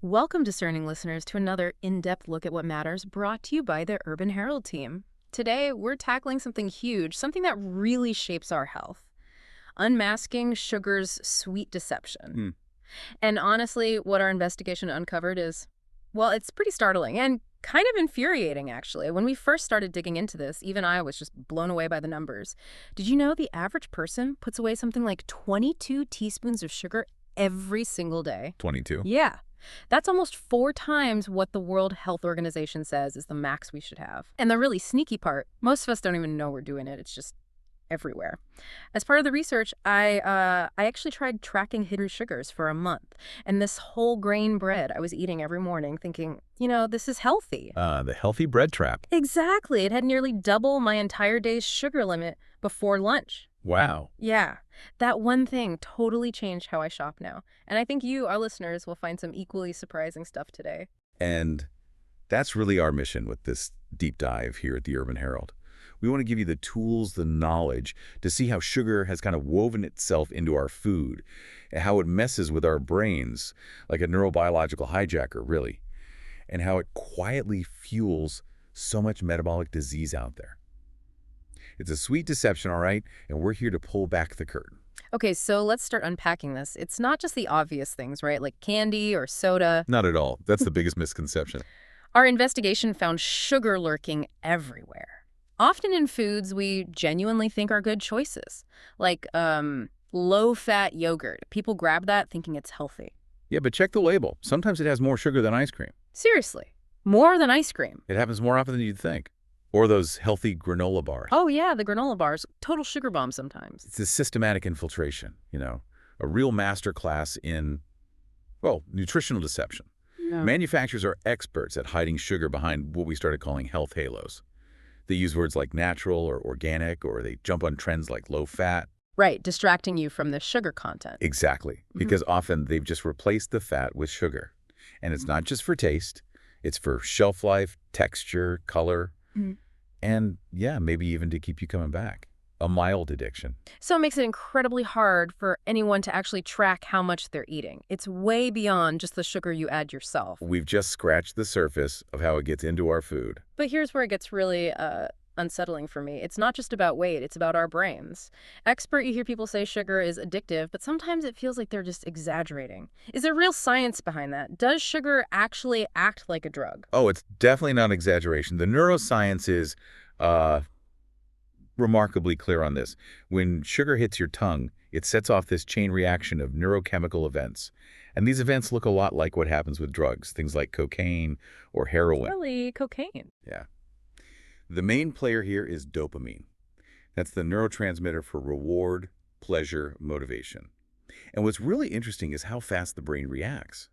Welcome, discerning listeners, to another in-depth look at what matters brought to you by the Urban Herald team. Today, we're tackling something huge, something that really shapes our health. Unmasking sugar's sweet deception. Hmm. And honestly, what our investigation uncovered is, well, it's pretty startling and kind of infuriating, actually. When we first started digging into this, even I was just blown away by the numbers. Did you know the average person puts away something like 22 teaspoons of sugar every single day? 22. Yeah. That's almost 4 times what the World Health Organization says is the max we should have. And the really sneaky part, most of us don't even know we're doing it. It's just everywhere. As part of the research, I actually tried tracking hidden sugars for a month. And this whole grain bread I was eating every morning thinking, this is healthy. The healthy bread trap. Exactly. It had nearly double my entire day's sugar limit before lunch. Wow. Yeah, that one thing totally changed how I shop now. And I think you, our listeners, will find some equally surprising stuff today. And that's really our mission with this deep dive here at the Urban Herald. We want to give you the tools, the knowledge to see how sugar has kind of woven itself into our food and how it messes with our brains like a neurobiological hijacker, really, and how it quietly fuels so much metabolic disease out there. It's a sweet deception, all right, and we're here to pull back the curtain. Okay, so let's start unpacking this. It's not just the obvious things, right? Like candy or soda. Not at all. That's the biggest misconception. Our investigation found sugar lurking everywhere. Often in foods we genuinely think are good choices, like low-fat yogurt. People grab that thinking it's healthy. Yeah, but check the label. Sometimes it has more sugar than ice cream. Seriously, more than ice cream. It happens more often than you'd think. Or those healthy granola bars. Oh yeah, the granola bars, total sugar bomb sometimes. It's this systematic infiltration, a real master class in, well, nutritional deception. Yeah. Manufacturers are experts at hiding sugar behind what we started calling health halos. They use words like natural or organic, or they jump on trends like low fat. Right, distracting you from the sugar content. Exactly, because often they've just replaced the fat with sugar. And it's not just for taste, it's for shelf life, texture, color, and yeah, maybe even to keep you coming back. A mild addiction. So it makes it incredibly hard for anyone to actually track how much they're eating. It's way beyond just the sugar you add yourself. We've just scratched the surface of how it gets into our food. But here's where it gets really unsettling for me. It's not just about weight, it's about our brains. You hear people say sugar is addictive, but sometimes it feels like they're just exaggerating. Is there real science behind that? Does sugar actually act like a drug? Oh, it's definitely not an exaggeration. The neuroscience is remarkably clear on this. When sugar hits your tongue, it sets off this chain reaction of neurochemical events. And these events look a lot like what happens with drugs, things like cocaine or heroin. Really, cocaine. Yeah. The main player here is dopamine. That's the neurotransmitter for reward, pleasure, motivation. And what's really interesting is how fast the brain reacts.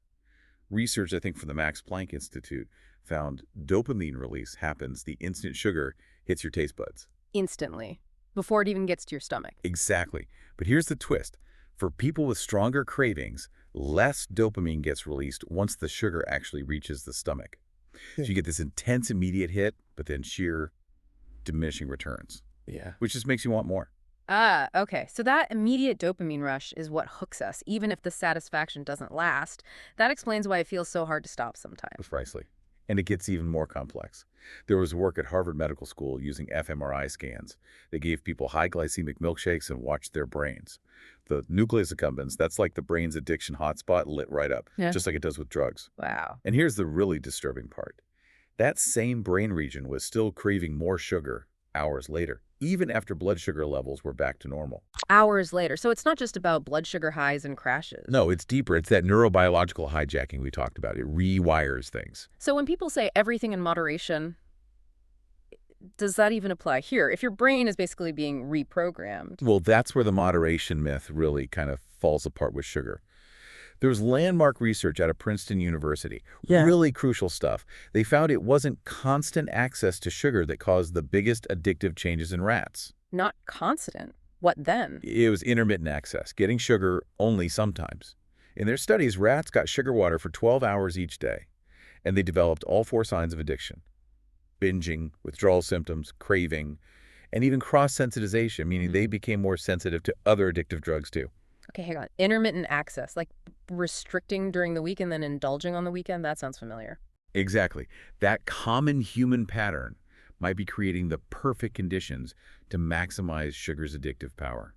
Research, I think, from the Max Planck Institute found dopamine release happens the instant sugar hits your taste buds. Instantly, before it even gets to your stomach. Exactly. But here's the twist. For people with stronger cravings, less dopamine gets released once the sugar actually reaches the stomach. So you get this intense immediate hit, but then sheer diminishing returns. Yeah. Which just makes you want more. Ah, okay. So that immediate dopamine rush is what hooks us, even if the satisfaction doesn't last. That explains why it feels so hard to stop sometimes. Precisely. And it gets even more complex. There was work at Harvard Medical School using fMRI scans. They gave people high glycemic milkshakes and watched their brains. The nucleus accumbens, that's like the brain's addiction hotspot, lit right up, just like it does with drugs. Wow. And here's the really disturbing part. That same brain region was still craving more sugar hours later, even after blood sugar levels were back to normal. Hours later. So it's not just about blood sugar highs and crashes. No, it's deeper. It's that neurobiological hijacking we talked about. It rewires things. So when people say everything in moderation, does that even apply here? If your brain is basically being reprogrammed. Well, that's where the moderation myth really kind of falls apart with sugar. There was landmark research out of Princeton University, really crucial stuff. They found it wasn't constant access to sugar that caused the biggest addictive changes in rats. Not constant. What then? It was intermittent access, getting sugar only sometimes. In their studies, rats got sugar water for 12 hours each day, and they developed all 4 signs of addiction: binging, withdrawal symptoms, craving, and even cross-sensitization, meaning they became more sensitive to other addictive drugs too. Okay, hang on. Intermittent access, like restricting during the week and then indulging on the weekend? That sounds familiar. Exactly. That common human pattern might be creating the perfect conditions to maximize sugar's addictive power.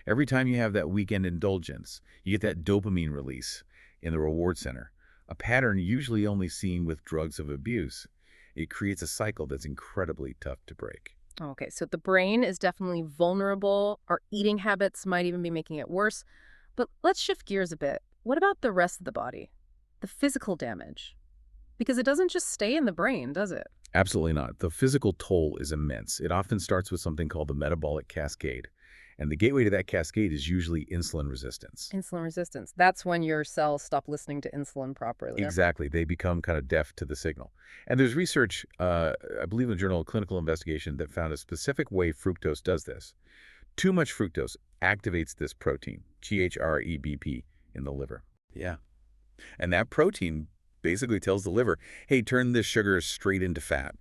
Every time you have that weekend indulgence, you get that dopamine release in the reward center, a pattern usually only seen with drugs of abuse. It creates a cycle that's incredibly tough to break. Okay, so the brain is definitely vulnerable. Our eating habits might even be making it worse. But let's shift gears a bit. What about the rest of the body? The physical damage? Because it doesn't just stay in the brain, does it? Absolutely not. The physical toll is immense. It often starts with something called the metabolic cascade. And the gateway to that cascade is usually insulin resistance. Insulin resistance. That's when your cells stop listening to insulin properly. Exactly. They become kind of deaf to the signal. And there's research, I believe in the Journal of Clinical Investigation, that found a specific way fructose does this. Too much fructose activates this protein, GHREBP, in the liver. Yeah. And that protein basically tells the liver, hey, turn this sugar straight into fat.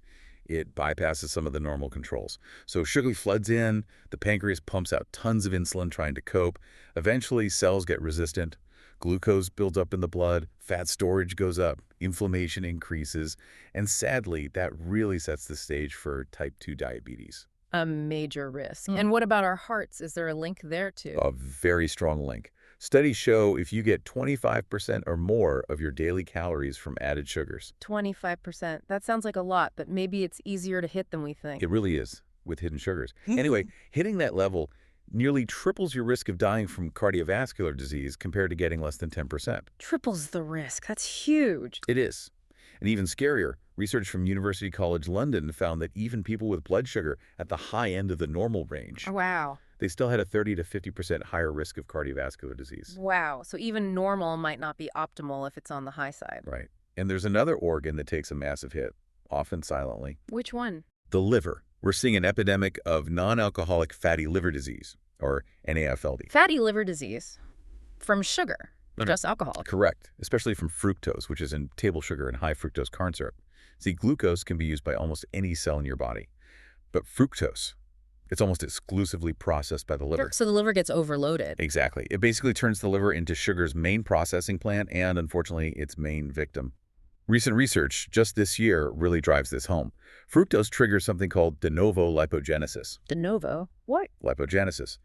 It bypasses some of the normal controls. So sugar floods in, the pancreas pumps out tons of insulin trying to cope. Eventually, cells get resistant. Glucose builds up in the blood, fat storage goes up, inflammation increases, and sadly, that really sets the stage for type 2 diabetes. A major risk. And what about our hearts? Is there a link there too? A very strong link. Studies show if you get 25% or more of your daily calories from added sugars. 25%. That sounds like a lot, but maybe it's easier to hit than we think. It really is with hidden sugars. Anyway, hitting that level nearly triples your risk of dying from cardiovascular disease compared to getting less than 10%. Triples the risk. That's huge. It is. And even scarier, research from University College London found that even people with blood sugar at the high end of the normal range, Oh, wow. they still had a 30 to 50% higher risk of cardiovascular disease. Wow. So even normal might not be optimal if it's on the high side. Right. And there's another organ that takes a massive hit, often silently. Which one? The liver. We're seeing an epidemic of non-alcoholic fatty liver disease, or NAFLD. Fatty liver disease. From sugar. No. Just alcohol. Correct, especially from fructose, which is in table sugar and high fructose corn syrup. See, glucose can be used by almost any cell in your body. But fructose, it's almost exclusively processed by the liver. So the liver gets overloaded. Exactly. It basically turns the liver into sugar's main processing plant and, unfortunately, its main victim. Recent research just this year really drives this home. Fructose triggers something called de novo lipogenesis. De novo? What? Lipogenesis.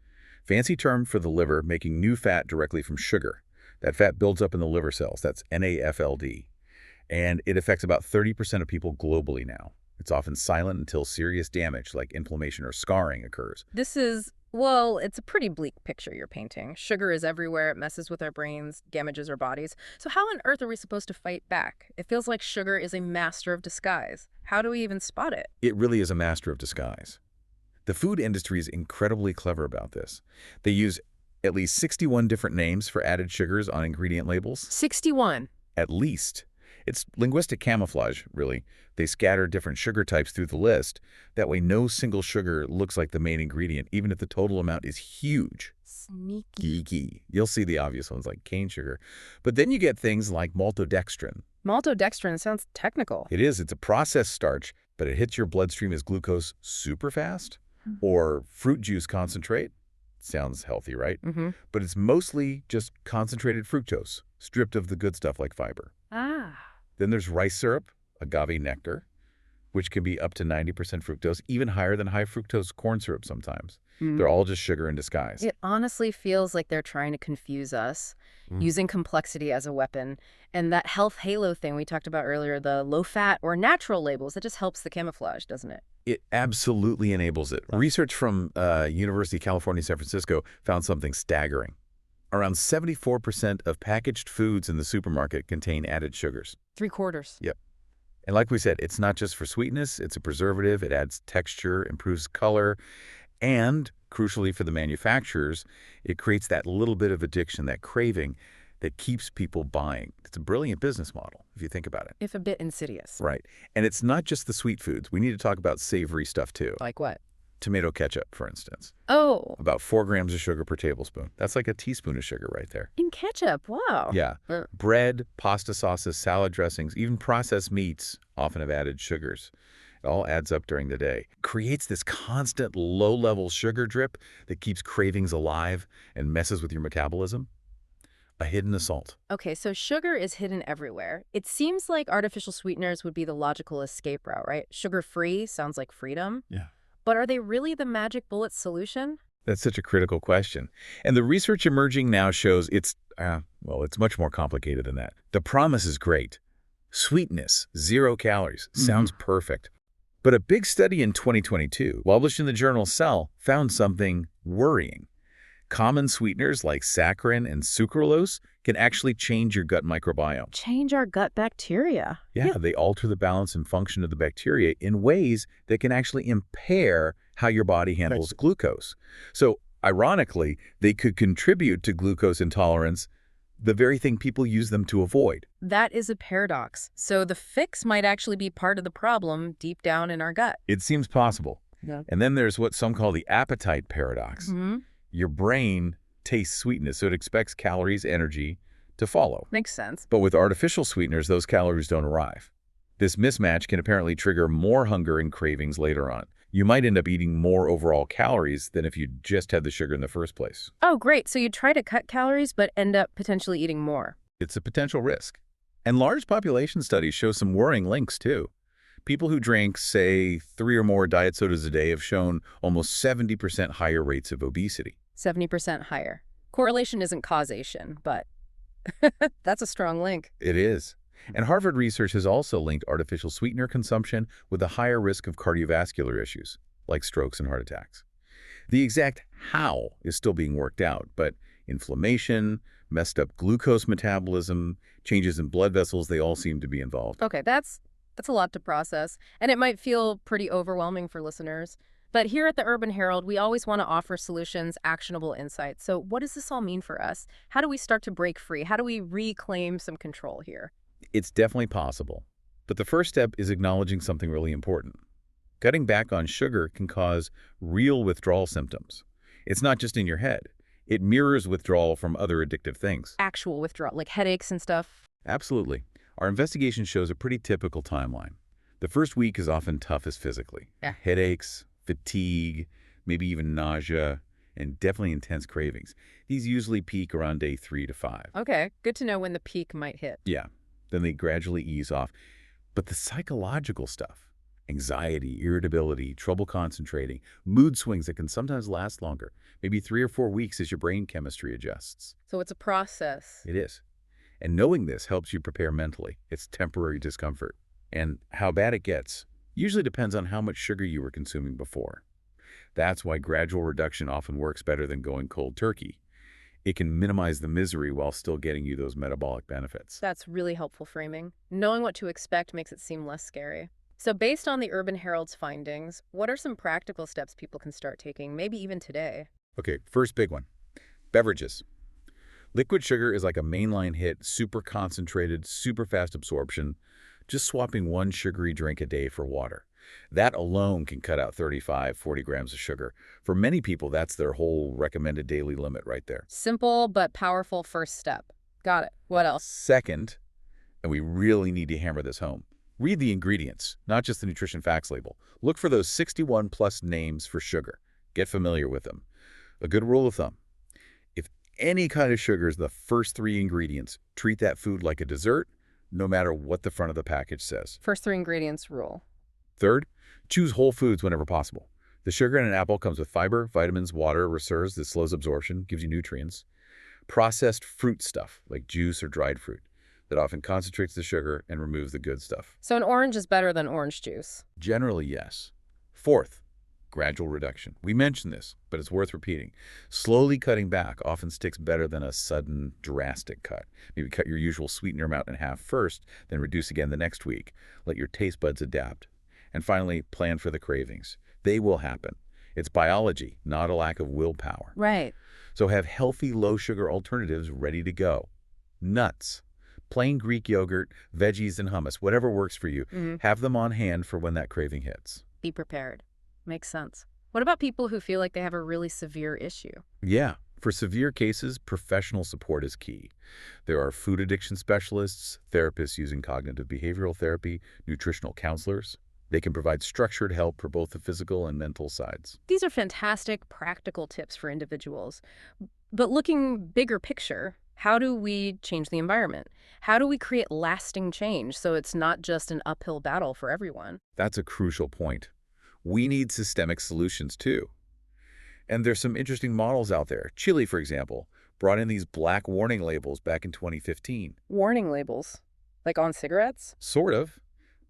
Fancy term for the liver making new fat directly from sugar. That fat builds up in the liver cells. That's NAFLD. And it affects about 30% of people globally now. It's often silent until serious damage like inflammation or scarring occurs. This is, well, it's a pretty bleak picture you're painting. Sugar is everywhere. It messes with our brains, damages our bodies. So how on earth are we supposed to fight back? It feels like sugar is a master of disguise. How do we even spot it? It really is a master of disguise. The food industry is incredibly clever about this. They use at least 61 different names for added sugars on ingredient labels. 61. At least. It's linguistic camouflage, really. They scatter different sugar types through the list. That way no single sugar looks like the main ingredient, even if the total amount is huge. Sneaky. Geeky. You'll see the obvious ones like cane sugar. But then you get things like maltodextrin. Maltodextrin sounds technical. It is. It's a processed starch, but it hits your bloodstream as glucose super fast. Or fruit juice concentrate. Sounds healthy, right? But it's mostly just concentrated fructose, stripped of the good stuff like fiber. Ah. Then there's rice syrup, agave nectar, which can be up to 90% fructose, even higher than high fructose corn syrup sometimes. They're all just sugar in disguise. It honestly feels like they're trying to confuse us, using complexity as a weapon. And that health halo thing we talked about earlier, the low-fat or natural labels, it just helps the camouflage, doesn't it? It absolutely enables it. Research from University of California, San Francisco found something staggering. Around 74% of packaged foods in the supermarket contain added sugars. 3/4. Yep. And like we said, it's not just for sweetness, it's a preservative, it adds texture, improves color, and crucially for the manufacturers, it creates that little bit of addiction, that craving that keeps people buying. It's a brilliant business model, if you think about it. If a bit insidious. Right. And it's not just the sweet foods. We need to talk about savory stuff too. Like what? Tomato ketchup, for instance. Oh. About 4 grams of sugar per tablespoon. That's like a teaspoon of sugar right there. In ketchup. Wow. Yeah. Bread, pasta sauces, salad dressings, even processed meats often have added sugars. It all adds up during the day. Creates this constant low-level sugar drip that keeps cravings alive and messes with your metabolism. A hidden assault. Okay, so sugar is hidden everywhere. It seems like artificial sweeteners would be the logical escape route, right? Sugar-free sounds like freedom. Yeah. But are they really the magic bullet solution? That's such a critical question. And the research emerging now shows it's much more complicated than that. The promise is great. Sweetness, 0 calories, sounds perfect. But a big study in 2022, published in the journal Cell, found something worrying. Common sweeteners like saccharin and sucralose can actually change your gut microbiome. Change our gut bacteria. Yeah, they alter the balance and function of the bacteria in ways that can actually impair how your body handles glucose. So, ironically, they could contribute to glucose intolerance, the very thing people use them to avoid. That is a paradox. So the fix might actually be part of the problem deep down in our gut. It seems possible. Yeah. And then there's what some call the appetite paradox. Mm-hmm. Your brain tastes sweetness, so it expects calories, energy to follow. Makes sense. But with artificial sweeteners, those calories don't arrive. This mismatch can apparently trigger more hunger and cravings later on. You might end up eating more overall calories than if you just had the sugar in the first place. Oh, great. So you try to cut calories, but end up potentially eating more. It's a potential risk. And large population studies show some worrying links, too. People who drink, say, 3 or more diet sodas a day have shown almost 70% higher rates of obesity. 70% higher. Correlation isn't causation, but that's a strong link. It is. And Harvard research has also linked artificial sweetener consumption with a higher risk of cardiovascular issues, like strokes and heart attacks. The exact how is still being worked out, but inflammation, messed up glucose metabolism, changes in blood vessels, they all seem to be involved. Okay, that's a lot to process, and it might feel pretty overwhelming for listeners. But here at the Urban Herald, we always want to offer solutions, actionable insights. So what does this all mean for us? How do we start to break free? How do we reclaim some control here? It's definitely possible. But the first step is acknowledging something really important. Cutting back on sugar can cause real withdrawal symptoms. It's not just in your head. It mirrors withdrawal from other addictive things. Actual withdrawal, like headaches and stuff? Absolutely. Our investigation shows a pretty typical timeline. The first week is often toughest physically. Yeah. Headaches, fatigue, maybe even nausea, and definitely intense cravings. These usually peak around day 3 to 5. Okay, good to know when the peak might hit. Yeah, then they gradually ease off. But the psychological stuff, anxiety, irritability, trouble concentrating, mood swings that can sometimes last longer, maybe 3 or 4 weeks as your brain chemistry adjusts. So it's a process. It is. And knowing this helps you prepare mentally. It's temporary discomfort. And how bad it gets usually depends on how much sugar you were consuming before. That's why gradual reduction often works better than going cold turkey. It can minimize the misery while still getting you those metabolic benefits. That's really helpful framing. Knowing what to expect makes it seem less scary. So based on the Urban Herald's findings, what are some practical steps people can start taking, maybe even today? Okay, first big one. Beverages. Liquid sugar is like a mainline hit, super concentrated, super fast absorption, just swapping one sugary drink a day for water. That alone can cut out 35, 40 grams of sugar. For many people, that's their whole recommended daily limit right there. Simple but powerful first step. Got it. What else? Second, and we really need to hammer this home, read the ingredients, not just the nutrition facts label. Look for those 61-plus names for sugar. Get familiar with them. A good rule of thumb, if any kind of sugar is the first 3 ingredients, treat that food like a dessert, no matter what the front of the package says. First 3 ingredients rule. Third, choose whole foods whenever possible. The sugar in an apple comes with fiber, vitamins, water, resveratrol that slows absorption, gives you nutrients. Processed fruit stuff, like juice or dried fruit, that often concentrates the sugar and removes the good stuff. So an orange is better than orange juice? Generally, yes. Fourth, gradual reduction. We mentioned this, but it's worth repeating. Slowly cutting back often sticks better than a sudden, drastic cut. Maybe cut your usual sweetener amount in half first, then reduce again the next week. Let your taste buds adapt. And finally, plan for the cravings. They will happen. It's biology, not a lack of willpower. Right. So have healthy, low-sugar alternatives ready to go. Nuts, plain Greek yogurt, veggies, and hummus, whatever works for you. Have them on hand for when that craving hits. Be prepared. Makes sense. What about people who feel like they have a really severe issue? Yeah. For severe cases, professional support is key. There are food addiction specialists, therapists using cognitive behavioral therapy, nutritional counselors. They can provide structured help for both the physical and mental sides. These are fantastic, practical tips for individuals. But looking bigger picture, how do we change the environment? How do we create lasting change so it's not just an uphill battle for everyone? That's a crucial point. We need systemic solutions too. And there's some interesting models out there. Chile, for example, brought in these black warning labels back in 2015. Warning labels, like on cigarettes? Sort of.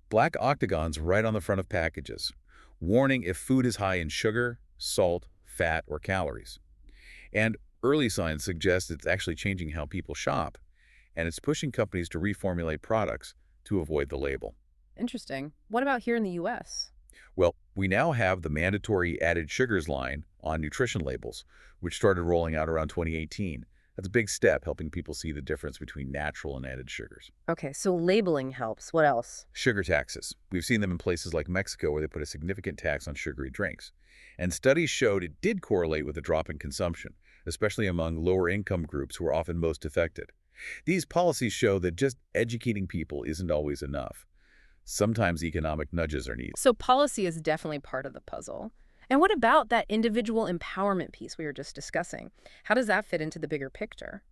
Black octagons right on the front of packages, warning if food is high in sugar, salt, fat, or calories. And early signs suggest it's actually changing how people shop, and it's pushing companies to reformulate products to avoid the label. Interesting. What about here in the U.S.? Well, we now have the mandatory added sugars line on nutrition labels, which started rolling out around 2018. That's a big step, helping people see the difference between natural and added sugars. Okay, so labeling helps. What else? Sugar taxes. We've seen them in places like Mexico where they put a significant tax on sugary drinks. And studies showed it did correlate with a drop in consumption, especially among lower income groups who are often most affected. These policies show that just educating people isn't always enough. Sometimes economic nudges are needed. So policy is definitely part of the puzzle. And what about that individual empowerment piece we were just discussing? How does that fit into the bigger picture?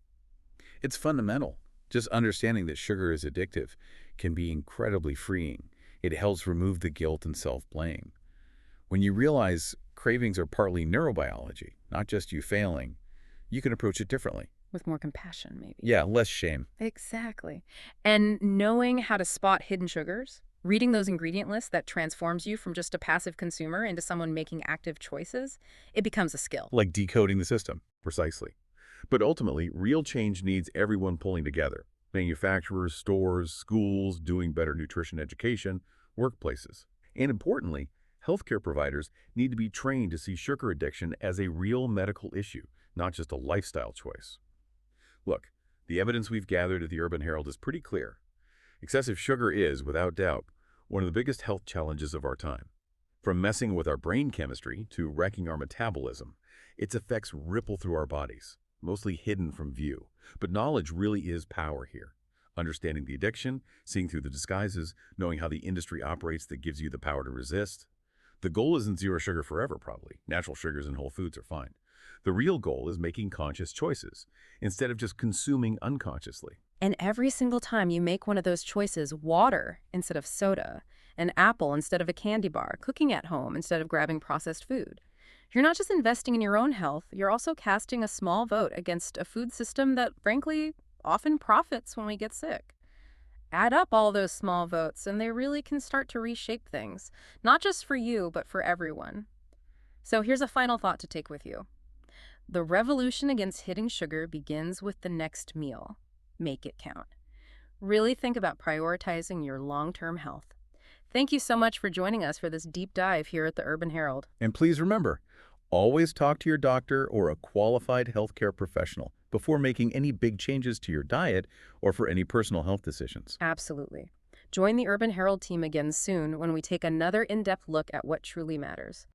It's fundamental. Just understanding that sugar is addictive can be incredibly freeing. It helps remove the guilt and self-blame. When you realize cravings are partly neurobiology, not just you failing, you can approach it differently. With more compassion, maybe. Yeah, less shame. Exactly. And knowing how to spot hidden sugars, reading those ingredient lists that transforms you from just a passive consumer into someone making active choices, it becomes a skill. Like decoding the system. Precisely. But ultimately, real change needs everyone pulling together. Manufacturers, stores, schools, doing better nutrition education, workplaces. And importantly, healthcare providers need to be trained to see sugar addiction as a real medical issue, not just a lifestyle choice. Look, the evidence we've gathered at the Urban Herald is pretty clear. Excessive sugar is, without doubt, one of the biggest health challenges of our time. From messing with our brain chemistry to wrecking our metabolism, its effects ripple through our bodies, mostly hidden from view. But knowledge really is power here. Understanding the addiction, seeing through the disguises, knowing how the industry operates that gives you the power to resist. The goal isn't zero sugar forever, probably. Natural sugars and whole foods are fine. The real goal is making conscious choices, instead of just consuming unconsciously. And every single time you make one of those choices, water instead of soda, an apple instead of a candy bar, cooking at home instead of grabbing processed food, you're not just investing in your own health, you're also casting a small vote against a food system that, frankly, often profits when we get sick. Add up all those small votes, and they really can start to reshape things, not just for you, but for everyone. So here's a final thought to take with you. The revolution against hidden sugar begins with the next meal. Make it count. Really think about prioritizing your long-term health. Thank you so much for joining us for this deep dive here at the Urban Herald. And please remember, always talk to your doctor or a qualified healthcare professional before making any big changes to your diet or for any personal health decisions. Absolutely. Join the Urban Herald team again soon when we take another in-depth look at what truly matters.